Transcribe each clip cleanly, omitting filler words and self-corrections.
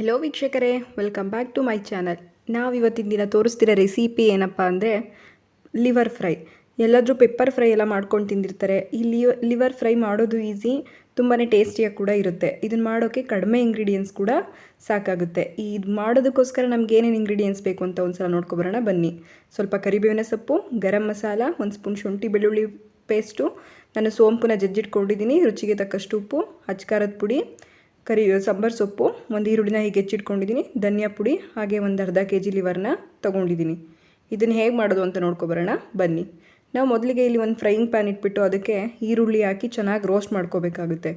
Hello ವೀಕ್ಷಕರೇ, welcome back to my channel. ನಾವು ಇವತ್ತಿನ ದಿನ ತೋರಿಸ್ತಿರೋ ರೆಸಿಪಿ ಏನಪ್ಪ ಅಂದರೆ ಲಿವರ್ ಫ್ರೈ. ಎಲ್ಲಾದರೂ ಪೆಪ್ಪರ್ ಫ್ರೈ ಎಲ್ಲ ಮಾಡ್ಕೊಂಡು ತಿಂದಿರ್ತಾರೆ. ಈ ಲಿವರ್ ಫ್ರೈ ಮಾಡೋದು ಈಸಿ, ತುಂಬಾ ಟೇಸ್ಟಿಯಾಗಿ ಕೂಡ ಇರುತ್ತೆ. ಇದನ್ನು ಮಾಡೋಕ್ಕೆ ಕಡಿಮೆ ಇಂಗ್ರೀಡಿಯೆಂಟ್ಸ್ ಕೂಡ ಸಾಕಾಗುತ್ತೆ. ಇದು ಮಾಡೋದಕ್ಕೋಸ್ಕರ ನಮ್ಗೆ ಏನೇನು ಇಂಗ್ರೀಡಿಯೆಂಟ್ಸ್ ಬೇಕು ಅಂತ ಒಂದು ಸಲ ನೋಡ್ಕೊಬರೋಣ ಬನ್ನಿ. ಸ್ವಲ್ಪ ಕರಿಬೇವಿನ ಸೊಪ್ಪು, ಗರಂ ಮಸಾಲ, 1 ಸ್ಪೂನ್ ಶುಂಠಿ ಬೆಳ್ಳುಳ್ಳಿ ಪೇಸ್ಟು, ನಾನು ಸೋಂಪುನ ಜಜ್ಜಿಟ್ಕೊಂಡಿದ್ದೀನಿ, ರುಚಿಗೆ ತಕ್ಕಷ್ಟು ಉಪ್ಪು, ಅಚ್ಕಾರದ ಪುಡಿ, ಸಾಂಬಾರು ಸೊಪ್ಪು, ಒಂದು ಈರುಳ್ಳಿನ ಹೀಗೆ ಹೆಚ್ಚಿಟ್ಕೊಂಡಿದ್ದೀನಿ, ಧನಿಯಾ ಪುಡಿ, ಹಾಗೆ ಒಂದು ಅರ್ಧ kg ಲಿವರ್ನ ತೊಗೊಂಡಿದ್ದೀನಿ. ಇದನ್ನು ಹೇಗೆ ಮಾಡೋದು ಅಂತ ನೋಡ್ಕೊಬರೋಣ ಬನ್ನಿ. ನಾವು ಮೊದಲಿಗೆ ಇಲ್ಲಿ ಒಂದು ಫ್ರೈಯಿಂಗ್ ಪ್ಯಾನ್ ಇಟ್ಬಿಟ್ಟು ಅದಕ್ಕೆ ಈರುಳ್ಳಿ ಹಾಕಿ ಚೆನ್ನಾಗಿ ರೋಸ್ಟ್ ಮಾಡ್ಕೋಬೇಕಾಗುತ್ತೆ.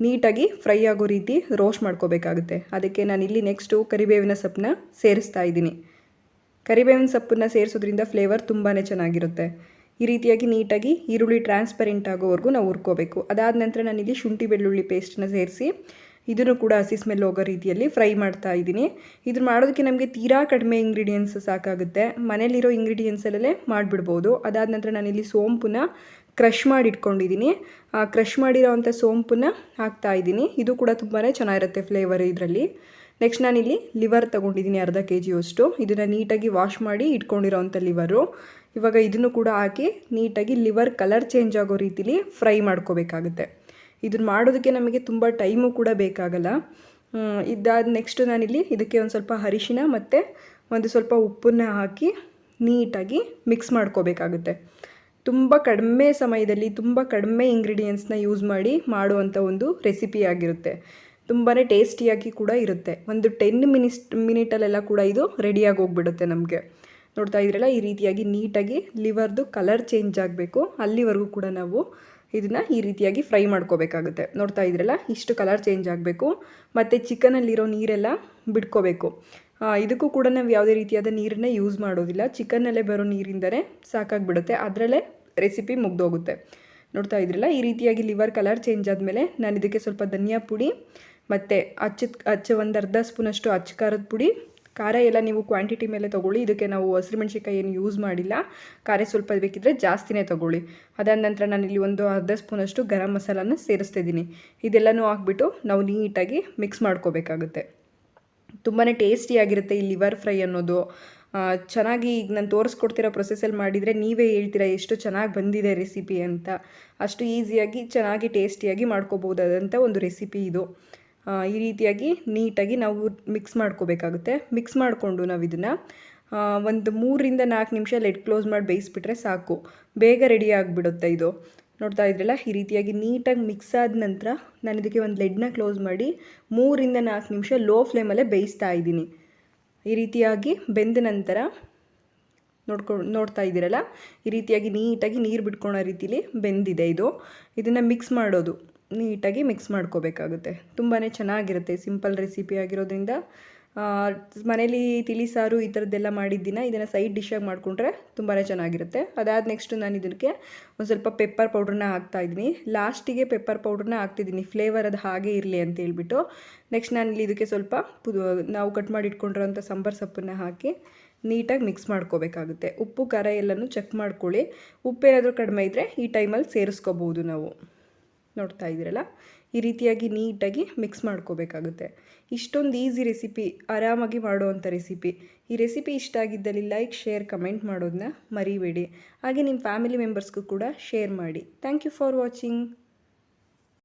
ನೀಟಾಗಿ ಫ್ರೈ ಆಗೋ ರೀತಿ ರೋಸ್ಟ್ ಮಾಡ್ಕೋಬೇಕಾಗುತ್ತೆ. ಅದಕ್ಕೆ ನಾನಿಲ್ಲಿ ನೆಕ್ಸ್ಟು ಕರಿಬೇವಿನ ಸೊಪ್ಪನ್ನ ಸೇರಿಸ್ತಾ ಇದ್ದೀನಿ. ಕರಿಬೇವಿನ ಸೊಪ್ಪನ್ನ ಸೇರಿಸೋದ್ರಿಂದ ಫ್ಲೇವರ್ ತುಂಬಾ ಚೆನ್ನಾಗಿರುತ್ತೆ. ಈ ರೀತಿಯಾಗಿ ನೀಟಾಗಿ ಈರುಳ್ಳಿ ಟ್ರಾನ್ಸ್ಪರೆಂಟ್ ಆಗೋವರೆಗೂ ನಾವು ಹುರ್ಕೋಬೇಕು. ಅದಾದ ನಂತರ ನಾನಿಲ್ಲಿ ಶುಂಠಿ ಬೆಳ್ಳುಳ್ಳಿ ಪೇಸ್ಟನ್ನ ಸೇರಿಸಿ ಇದನ್ನು ಕೂಡ ಹಸಿ ಸ್ಮೆಲ್ ಹೋಗೋ ರೀತಿಯಲ್ಲಿ ಫ್ರೈ ಮಾಡ್ತಾ ಇದ್ದೀನಿ. ಇದನ್ನು ಮಾಡೋದಕ್ಕೆ ನಮಗೆ ತೀರಾ ಕಡಿಮೆ ಇಂಗ್ರೀಡಿಯೆಂಟ್ಸ್ ಸಾಕಾಗುತ್ತೆ. ಮನೇಲಿರೋ ಇಂಗ್ರೀಡಿಯೆಂಟ್ಸಲ್ಲೇ ಮಾಡಿಬಿಡ್ಬೋದು. ಅದಾದ ನಂತರ ನಾನಿಲ್ಲಿ ಸೋಂಪನ್ನ ಕ್ರಷ್ ಮಾಡಿ ಇಟ್ಕೊಂಡಿದ್ದೀನಿ. ಆ ಕ್ರಷ್ ಮಾಡಿರೋವಂಥ ಸೋಂಪನ್ನ ಹಾಕ್ತಾ ಇದ್ದೀನಿ. ಇದು ಕೂಡ ತುಂಬಾ ಚೆನ್ನಾಗಿರುತ್ತೆ ಫ್ಲೇವರ್ ಇದರಲ್ಲಿ. ನೆಕ್ಸ್ಟ್ ನಾನಿಲ್ಲಿ ಲಿವರ್ ತೊಗೊಂಡಿದ್ದೀನಿ, ಅರ್ಧ kg ಅಷ್ಟು. ಇದನ್ನು ನೀಟಾಗಿ ವಾಶ್ ಮಾಡಿ ಇಟ್ಕೊಂಡಿರೋವಂಥ ಲಿವರು. ಇವಾಗ ಇದನ್ನು ಕೂಡ ಹಾಕಿ ನೀಟಾಗಿ ಲಿವರ್ ಕಲರ್ ಚೇಂಜ್ ಆಗೋ ರೀತಿಲಿ ಫ್ರೈ ಮಾಡ್ಕೋಬೇಕಾಗುತ್ತೆ. ಇದನ್ನು ಮಾಡೋದಕ್ಕೆ ನಮಗೆ ತುಂಬ ಟೈಮು ಕೂಡ ಬೇಕಾಗಲ್ಲ. ಇದಾದ ನೆಕ್ಸ್ಟು ನಾನಿಲ್ಲಿ ಇದಕ್ಕೆ ಒಂದು ಸ್ವಲ್ಪ ಅರಿಶಿನ ಮತ್ತು ಒಂದು ಸ್ವಲ್ಪ ಉಪ್ಪನ್ನು ಹಾಕಿ ನೀಟಾಗಿ ಮಿಕ್ಸ್ ಮಾಡ್ಕೋಬೇಕಾಗುತ್ತೆ. ತುಂಬ ಕಡಿಮೆ ಸಮಯದಲ್ಲಿ ತುಂಬ ಕಡಿಮೆ ಇಂಗ್ರೀಡಿಯೆಂಟ್ಸ್ನ ಯೂಸ್ ಮಾಡಿ ಮಾಡುವಂಥ ಒಂದು ರೆಸಿಪಿ ಆಗಿರುತ್ತೆ. ತುಂಬಾ ಟೇಸ್ಟಿಯಾಗಿ ಕೂಡ ಇರುತ್ತೆ. ಒಂದು 10 ಮಿನಿಟಲ್ಲೆಲ್ಲ ಕೂಡ ಇದು ರೆಡಿಯಾಗಿ ಹೋಗ್ಬಿಡುತ್ತೆ ನಮಗೆ. ನೋಡ್ತಾ ಇದ್ರಲ್ಲ, ಈ ರೀತಿಯಾಗಿ ನೀಟಾಗಿ ಲಿವರ್ದು ಕಲರ್ ಚೇಂಜ್ ಆಗಬೇಕು, ಅಲ್ಲಿವರೆಗೂ ಕೂಡ ನಾವು ಇದನ್ನು ಈ ರೀತಿಯಾಗಿ ಫ್ರೈ ಮಾಡ್ಕೋಬೇಕಾಗುತ್ತೆ. ನೋಡ್ತಾ ಇದ್ರಲ್ಲ, ಇಷ್ಟು ಕಲರ್ ಚೇಂಜ್ ಆಗಬೇಕು. ಮತ್ತು ಚಿಕನಲ್ಲಿರೋ ನೀರೆಲ್ಲ ಬಿಡ್ಕೋಬೇಕು. ಇದಕ್ಕೂ ಕೂಡ ನಾವು ಯಾವುದೇ ರೀತಿಯಾದ ನೀರನ್ನೇ ಯೂಸ್ ಮಾಡೋದಿಲ್ಲ. ಚಿಕನ್ನಲ್ಲೇ ಬರೋ ನೀರಿಂದಲೇ ಸಾಕಾಗಿಬಿಡುತ್ತೆ, ಅದರಲ್ಲೇ ರೆಸಿಪಿ ಮುಗ್ದೋಗುತ್ತೆ. ನೋಡ್ತಾ ಇದ್ರಲ್ಲ, ಈ ರೀತಿಯಾಗಿ ಲಿವರ್ ಕಲರ್ ಚೇಂಜ್ ಆದಮೇಲೆ ನಾನು ಇದಕ್ಕೆ ಸ್ವಲ್ಪ ಧನಿಯಾ ಪುಡಿ ಮತ್ತು ಒಂದು ಅರ್ಧ ಸ್ಪೂನಷ್ಟು ಖಾರದ ಪುಡಿ. ಖಾರ ಎಲ್ಲ ನೀವು ಕ್ವಾಂಟಿಟಿ ಮೇಲೆ ತೊಗೊಳ್ಳಿ. ಇದಕ್ಕೆ ನಾವು ಹಸಿಮೆಣ್ಸಿನ್ಕಾಯಿ ಏನು ಯೂಸ್ ಮಾಡಿಲ್ಲ. ಖಾರ ಸ್ವಲ್ಪ ಬೇಕಿದ್ದರೆ ಜಾಸ್ತಿನೇ ತೊಗೊಳ್ಳಿ. ಅದಾದ ನಂತರ ನಾನಿಲ್ಲಿ ಒಂದು ಅರ್ಧ ಸ್ಪೂನಷ್ಟು ಗರಂ ಮಸಾಲನ ಸೇರಿಸ್ತಿದ್ದೀನಿ. ಇದೆಲ್ಲನೂ ಹಾಕ್ಬಿಟ್ಟು ನಾವು ನೀಟಾಗಿ ಮಿಕ್ಸ್ ಮಾಡ್ಕೋಬೇಕಾಗುತ್ತೆ. ತುಂಬಾ ಟೇಸ್ಟಿಯಾಗಿರುತ್ತೆ ಈ ಲಿವರ್ ಫ್ರೈ ಅನ್ನೋದು. ಚೆನ್ನಾಗಿ ಈಗ ನಾನು ತೋರಿಸ್ಕೊಡ್ತಿರೋ ಪ್ರೊಸೆಸಲ್ಲಿ ಮಾಡಿದರೆ ನೀವೇ ಹೇಳ್ತೀರಾ ಎಷ್ಟು ಚೆನ್ನಾಗಿ ಬಂದಿದೆ ರೆಸಿಪಿ ಅಂತ. ಅಷ್ಟು ಈಸಿಯಾಗಿ ಚೆನ್ನಾಗಿ ಟೇಸ್ಟಿಯಾಗಿ ಮಾಡ್ಕೋಬೋದಾದಂಥ ಒಂದು ರೆಸಿಪಿ ಇದು. ಈ ರೀತಿಯಾಗಿ ನೀಟಾಗಿ ನಾವು ಮಿಕ್ಸ್ ಮಾಡ್ಕೋಬೇಕಾಗುತ್ತೆ. ಮಿಕ್ಸ್ ಮಾಡಿಕೊಂಡು ನಾವು ಇದನ್ನು ಒಂದು 3ರಿಂದ 4 ನಿಮಿಷ ಲೆಡ್ ಕ್ಲೋಸ್ ಮಾಡಿ ಬೇಯಿಸ್ಬಿಟ್ರೆ ಸಾಕು, ಬೇಗ ರೆಡಿ ಆಗಿಬಿಡುತ್ತೆ ಇದು. ನೋಡ್ತಾ ಇದ್ರಲ್ಲ, ಈ ರೀತಿಯಾಗಿ ನೀಟಾಗಿ ಮಿಕ್ಸ್ ಆದ ನಂತರ ನಾನು ಇದಕ್ಕೆ ಒಂದು ಲೆಡ್ನ ಕ್ಲೋಸ್ ಮಾಡಿ 3ರಿಂದ 4 ನಿಮಿಷ ಲೋ ಫ್ಲೇಮಲ್ಲೇ ಬೇಯಿಸ್ತಾ ಇದ್ದೀನಿ. ಈ ರೀತಿಯಾಗಿ ಬೆಂದ ನಂತರ ನೋಡ್ತಾ ಇದ್ದೀರಲ್ಲ, ಈ ರೀತಿಯಾಗಿ ನೀಟಾಗಿ ನೀರು ಬಿಟ್ಕೊಳೋ ರೀತಿಲಿ ಬೆಂದಿದೆ ಇದು. ಇದನ್ನು ಮಿಕ್ಸ್ ಮಾಡೋದು ನೀಟಾಗಿ ಮಿಕ್ಸ್ ಮಾಡ್ಕೋಬೇಕಾಗುತ್ತೆ. ತುಂಬಾ ಚೆನ್ನಾಗಿರುತ್ತೆ. ಸಿಂಪಲ್ ರೆಸಿಪಿ ಆಗಿರೋದ್ರಿಂದ ಮನೇಲಿ ತಿಳಿಸಾರು ಈ ಥರದ್ದೆಲ್ಲ ಮಾಡಿದ್ದಿನ ಇದನ್ನು ಸೈಡ್ ಡಿಶ್ಶಾಗಿ ಮಾಡಿಕೊಂಡ್ರೆ ತುಂಬಾ ಚೆನ್ನಾಗಿರುತ್ತೆ. ಅದಾದ ನೆಕ್ಸ್ಟು ನಾನು ಇದಕ್ಕೆ ಒಂದು ಸ್ವಲ್ಪ ಪೆಪ್ಪರ್ ಪೌಡ್ರನ್ನ ಹಾಕ್ತಾಯಿದ್ದೀನಿ. ಲಾಸ್ಟಿಗೆ ಪೆಪ್ಪರ್ ಪೌಡ್ರನ್ನ ಹಾಕ್ತಿದ್ದೀನಿ, ಫ್ಲೇವರ್ ಅದು ಹಾಗೆ ಇರಲಿ ಅಂತ ಹೇಳ್ಬಿಟ್ಟು. ನೆಕ್ಸ್ಟ್ ನಾನಿಲ್ಲಿ ಇದಕ್ಕೆ ಸ್ವಲ್ಪ ನಾವು ಕಟ್ ಮಾಡಿ ಇಟ್ಕೊಂಡಿರೋಂಥ ಸಾಂಬಾರು ಸೊಪ್ಪನ್ನು ಹಾಕಿ ನೀಟಾಗಿ ಮಿಕ್ಸ್ ಮಾಡ್ಕೋಬೇಕಾಗುತ್ತೆ. ಉಪ್ಪು ಖಾರ ಎಲ್ಲನೂ ಚೆಕ್ ಮಾಡ್ಕೊಳ್ಳಿ. ಉಪ್ಪೇನಾದರೂ ಕಡಿಮೆ ಇದ್ದರೆ ಈ ಟೈಮಲ್ಲಿ ಸೇರಿಸ್ಕೋಬೋದು ನಾವು. ನೋಡ್ತಾ ಇದ್ದೀರಲ್ಲ, ಈ ರೀತಿಯಾಗಿ ನೀಟಾಗಿ ಮಿಕ್ಸ್ ಮಾಡ್ಕೋಬೇಕಾಗುತ್ತೆ. ಇಷ್ಟೊಂದು ಈಸಿ ರೆಸಿಪಿ, ಆರಾಮಾಗಿ ಮಾಡುವಂಥ ರೆಸಿಪಿ. ಈ ರೆಸಿಪಿ ಇಷ್ಟ ಆಗಿದ್ದಲ್ಲಿ ಲೈಕ್, ಶೇರ್, ಕಮೆಂಟ್ ಮಾಡೋದನ್ನ ಮರಿಬೇಡಿ. ಹಾಗೆ ನಿಮ್ಮ ಫ್ಯಾಮಿಲಿ ಮೆಂಬರ್ಸ್ಗೂ ಕೂಡ ಶೇರ್ ಮಾಡಿ. Thank you for watching.